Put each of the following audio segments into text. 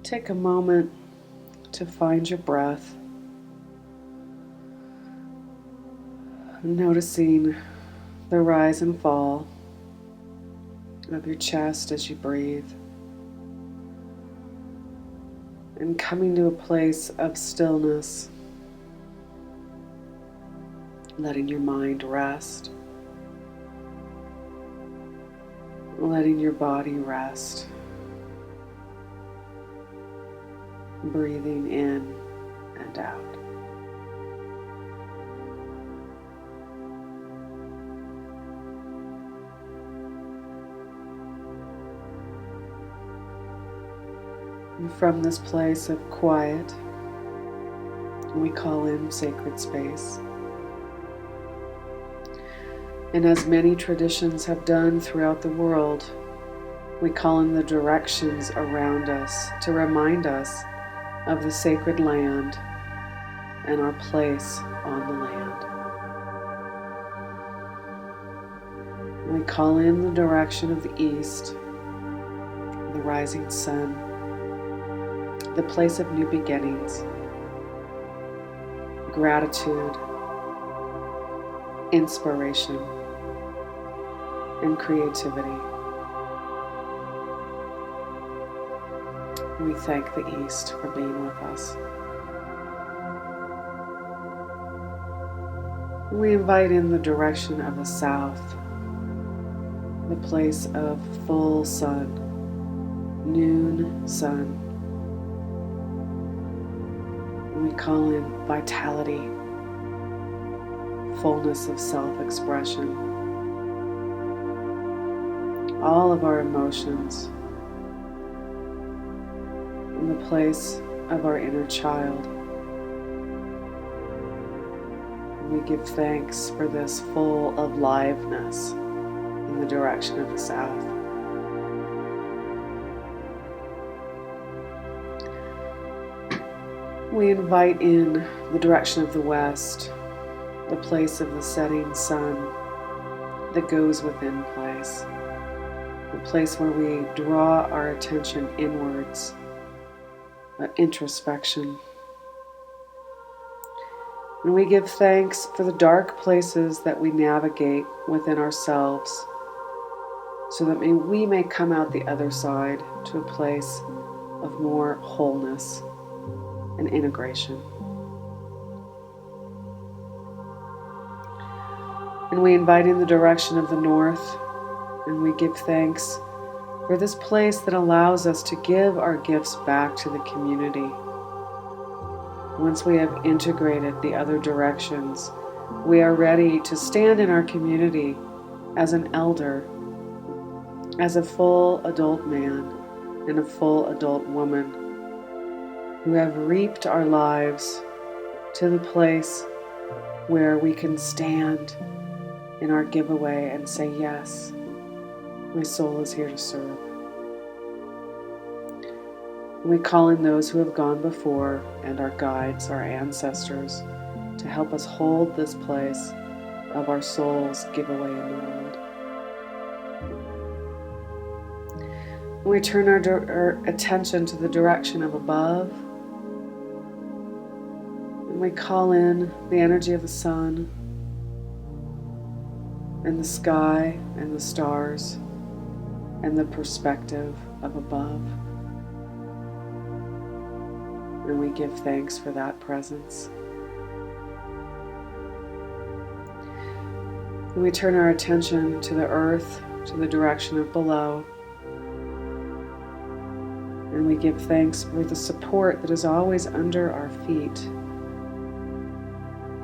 Take a moment to find your breath, noticing the rise and fall of your chest as you breathe, and coming to a place of stillness, letting your mind rest, letting your body rest, breathing in and out. And from this place of quiet, we call in sacred space. And as many traditions have done throughout the world, we call in the directions around us to remind us of the sacred land and our place on the land. We call in the direction of the east, the rising sun, the place of new beginnings, gratitude, inspiration, and creativity. We thank the East for being with us. We invite in the direction of the South, the place of full sun, noon sun. We call in vitality, fullness of self-expression, all of our emotions, in the place of our inner child. We give thanks for this full of liveness in the direction of the South. We invite in the direction of the West, the place of the setting sun, the goes within place, the place where we draw our attention inwards, introspection. And we give thanks for the dark places that we navigate within ourselves, so that we may come out the other side to a place of more wholeness and integration. And we invite in the direction of the north, and we give thanks for this place that allows us to give our gifts back to the community. Once we have integrated the other directions, we are ready to stand in our community as an elder, as a full adult man and a full adult woman who have reaped our lives to the place where we can stand in our giveaway and say, yes, my soul is here to serve. We call in those who have gone before and our guides, our ancestors, to help us hold this place of our soul's giveaway in the world. We turn our attention to the direction of above, and we call in the energy of the sun and the sky and the stars and the perspective of above. And we give thanks for that presence. And we turn our attention to the earth, to the direction of below. And we give thanks for the support that is always under our feet,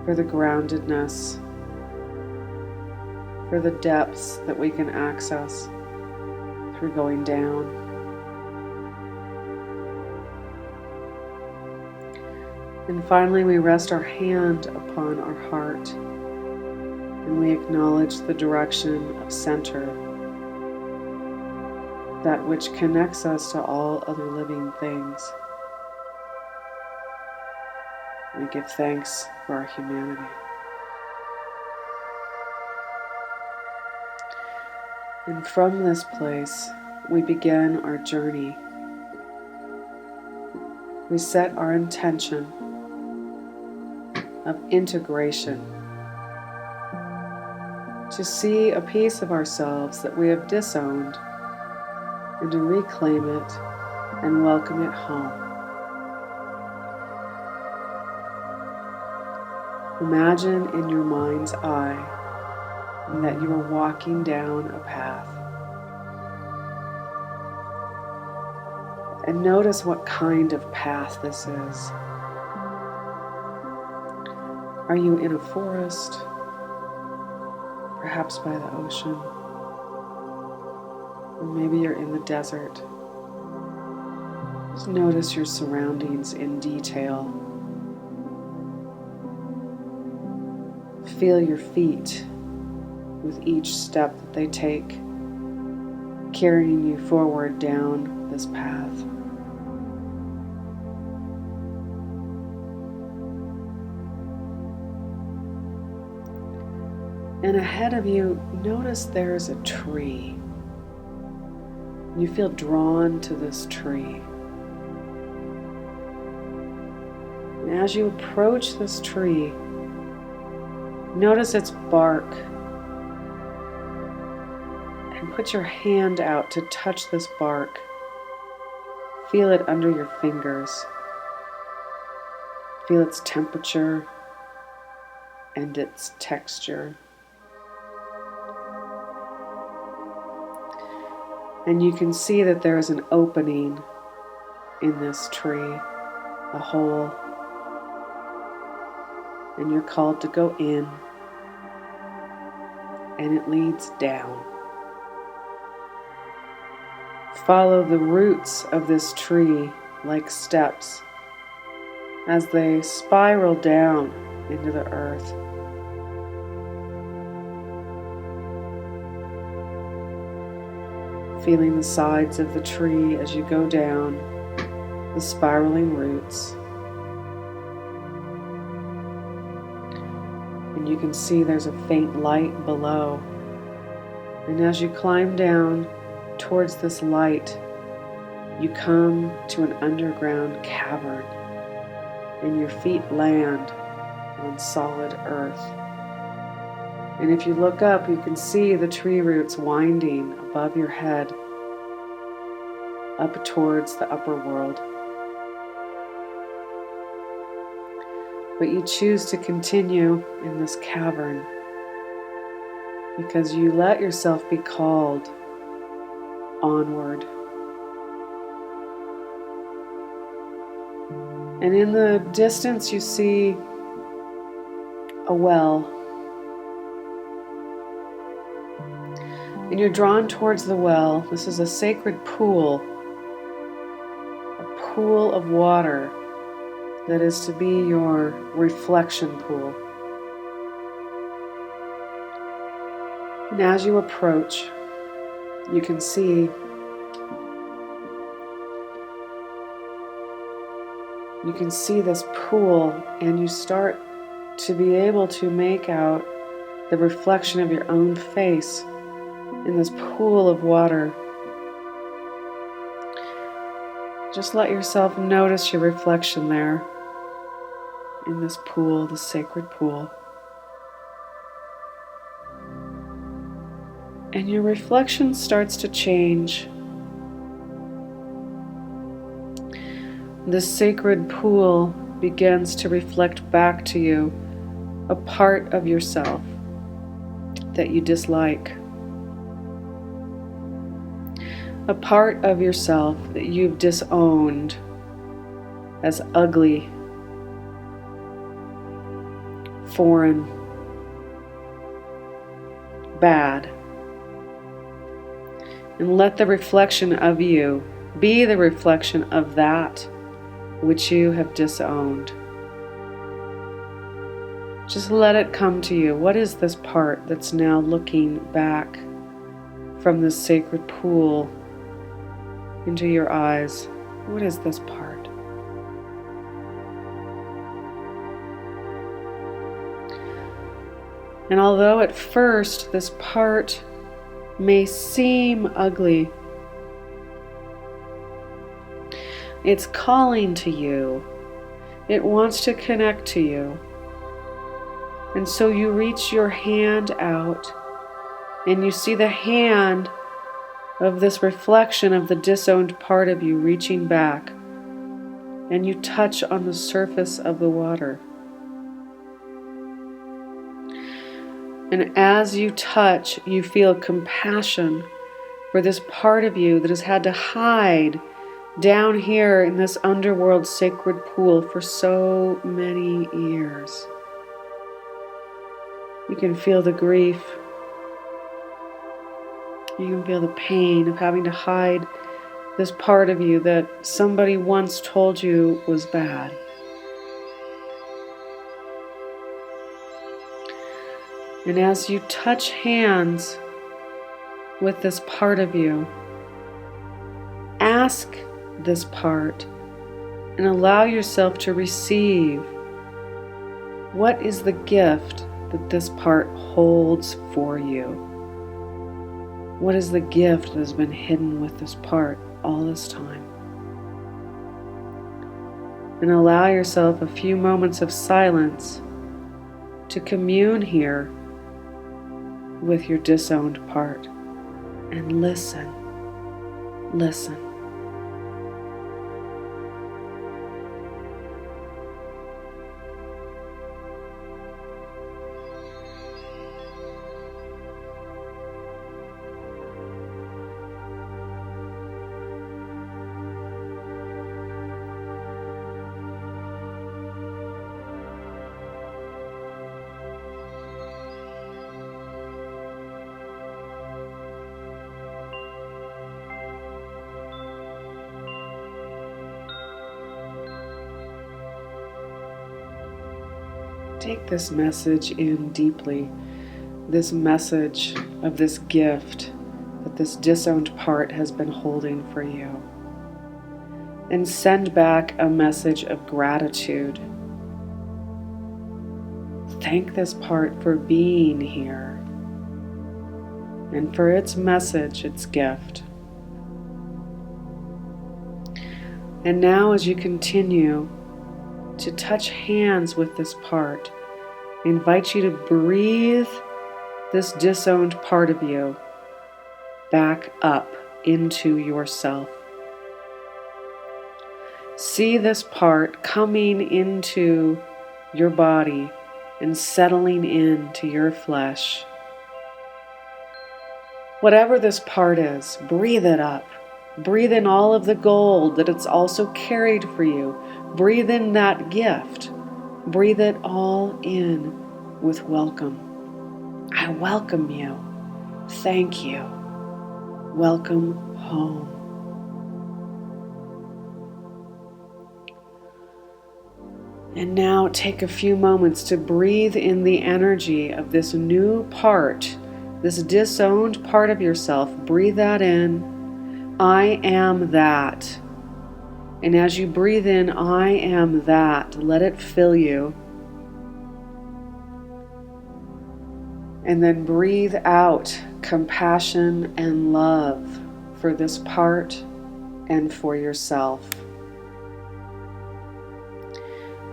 for the groundedness, for the depths that we can access through going down. And finally, we rest our hand upon our heart, and we acknowledge the direction of center, that which connects us to all other living things. We give thanks for our humanity. And from this place, we begin our journey we set our intention of integration to see a piece of ourselves that we have disowned and to reclaim it and welcome it home. Imagine in your mind's eye that you are walking down a path. And notice what kind of path this is. Are you in a forest? Perhaps by the ocean? Or maybe you're in the desert. Just notice your surroundings in detail. Feel your feet with each step that they take, carrying you forward down this path. And ahead of you, notice there's a tree. You feel drawn to this tree. And as you approach this tree, notice its bark. And put your hand out to touch this bark. Feel it under your fingers. Feel its temperature and its texture. And you can see that there is an opening in this tree, a hole. And you're called to go in, and it leads down. Follow the roots of this tree like steps as they spiral down into the earth. Feeling the sides of the tree as you go down, the spiraling roots. And you can see there's a faint light below. And as you climb down towards this light, you come to an underground cavern, and your feet land on solid earth. And if you look up, you can see the tree roots winding above your head up towards the upper world. But you choose to continue in this cavern because you let yourself be called onward. And in the distance you see a well. And you're drawn towards the well. This is a sacred pool, a pool of water that is to be your reflection pool. And as you approach, you can see this pool, and you start to be able to make out the reflection of your own face in this pool of water. Just let yourself notice your reflection there in this pool, the sacred pool. And your reflection starts to change. This sacred pool begins to reflect back to you a part of yourself that you dislike. A part of yourself that you've disowned as ugly, foreign, bad. And let the reflection of you be the reflection of that which you have disowned. Just let it come to you. What is this part that's now looking back from this sacred pool into your eyes? What is this part? And although at first this part may seem ugly, It's calling to you. It wants to connect to you. And so you reach your hand out and you see the hand of this reflection of the disowned part of you reaching back, and you touch on the surface of the water. And as you touch, you feel compassion for this part of you that has had to hide down here in this underworld sacred pool for so many years. You can feel the grief. You can feel the pain of having to hide this part of you that somebody once told you was bad. And as you touch hands with this part of you, ask this part and allow yourself to receive what is the gift that this part holds for you. What is the gift that has been hidden with this part all this time? And allow yourself a few moments of silence to commune here with your disowned part and listen. Listen. Take this message in deeply, this message of this gift that this disowned part has been holding for you. And send back a message of gratitude. Thank this part for being here and for its message, its gift. And now as you continue to touch hands with this part, I invite you to breathe this disowned part of you back up into yourself. See this part coming into your body and settling into your flesh. Whatever this part is, breathe it up. Breathe in all of the gold that it's also carried for you. Breathe in that gift. Breathe it all in with welcome. I welcome you. Thank you. Welcome home. And now take a few moments to breathe in the energy of this new part, this disowned part of yourself. Breathe that in. I am that. And as you breathe in, I am that, let it fill you. And then breathe out compassion and love for this part and for yourself.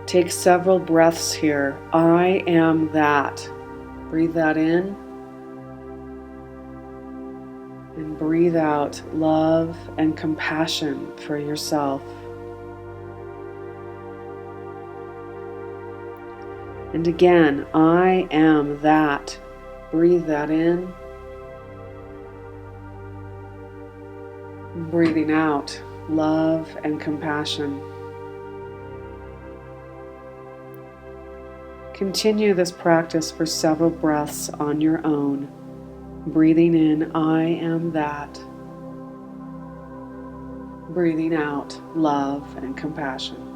Take several breaths here. I am that. Breathe that in. And breathe out love and compassion for yourself. And again, I am that. Breathe that in. Breathing out love and compassion. Continue this practice for several breaths on your own. Breathing in, I am that. Breathing out love and compassion.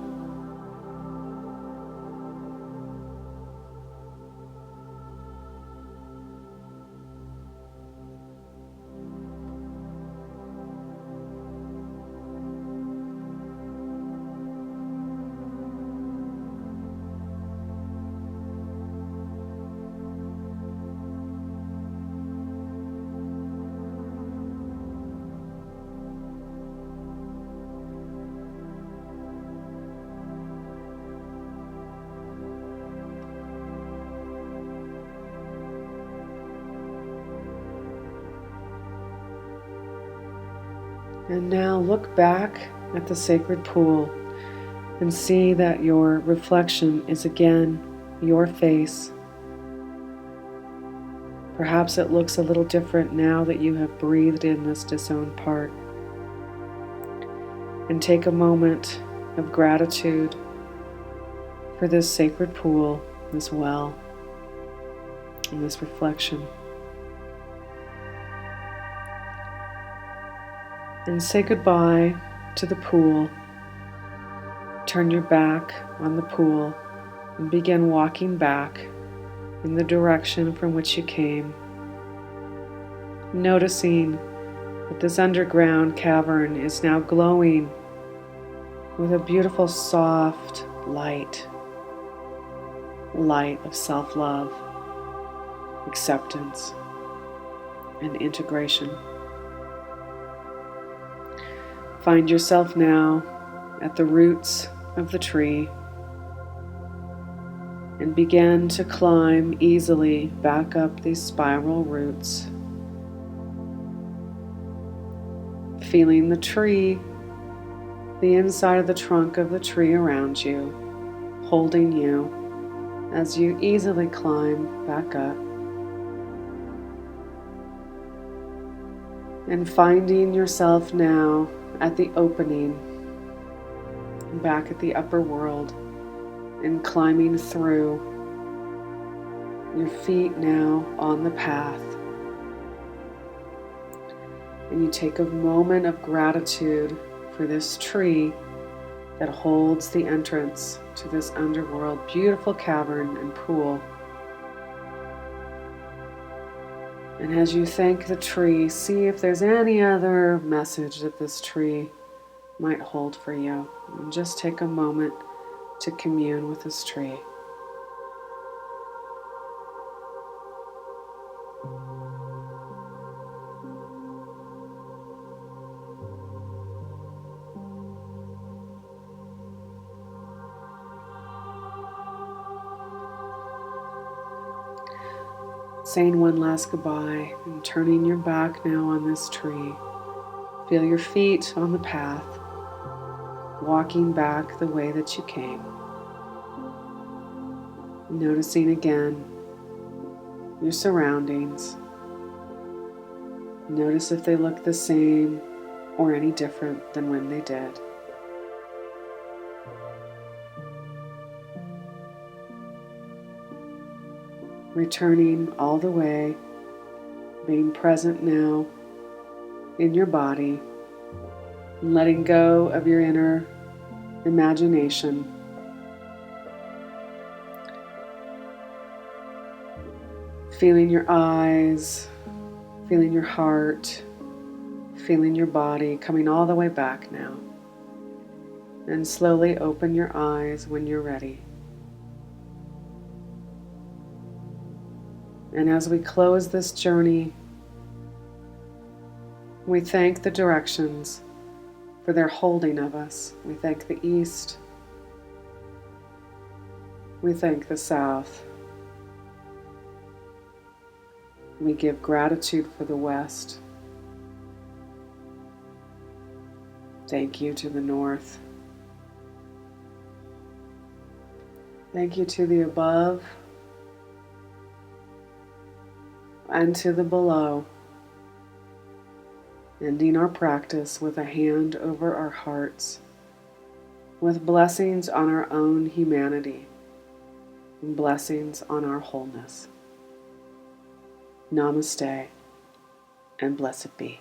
And now look back at the sacred pool and see that your reflection is again your face. Perhaps it looks a little different now that you have breathed in this disowned part. And take a moment of gratitude for this sacred pool, this well, and this reflection. And say goodbye to the pool. Turn your back on the pool and begin walking back in the direction from which you came. Noticing that this underground cavern is now glowing with a beautiful soft light of self-love, acceptance, and integration. Find yourself now at the roots of the tree and begin to climb easily back up these spiral roots. Feeling the tree, the inside of the trunk of the tree around you, holding you as you easily climb back up. And finding yourself now at the opening, back at the upper world, and climbing through, your feet now on the path. And you take a moment of gratitude for this tree that holds the entrance to this underworld, beautiful cavern and pool. And as you thank the tree, see if there's any other message that this tree might hold for you. And just take a moment to commune with this tree. Saying one last goodbye and turning your back now on this tree. Feel your feet on the path, walking back the way that you came. Noticing again your surroundings. Notice if they look the same or any different than when they did. Returning all the way, being present now in your body, and letting go of your inner imagination. Feeling your eyes, feeling your heart, feeling your body, coming all the way back now. And slowly open your eyes when you're ready. And as we close this journey, we thank the directions for their holding of us. We thank the East. We thank the South. We give gratitude for the West. Thank you to the North. Thank you to the above and to the below, ending our practice with a hand over our hearts, with blessings on our own humanity and blessings on our wholeness. Namaste and blessed be.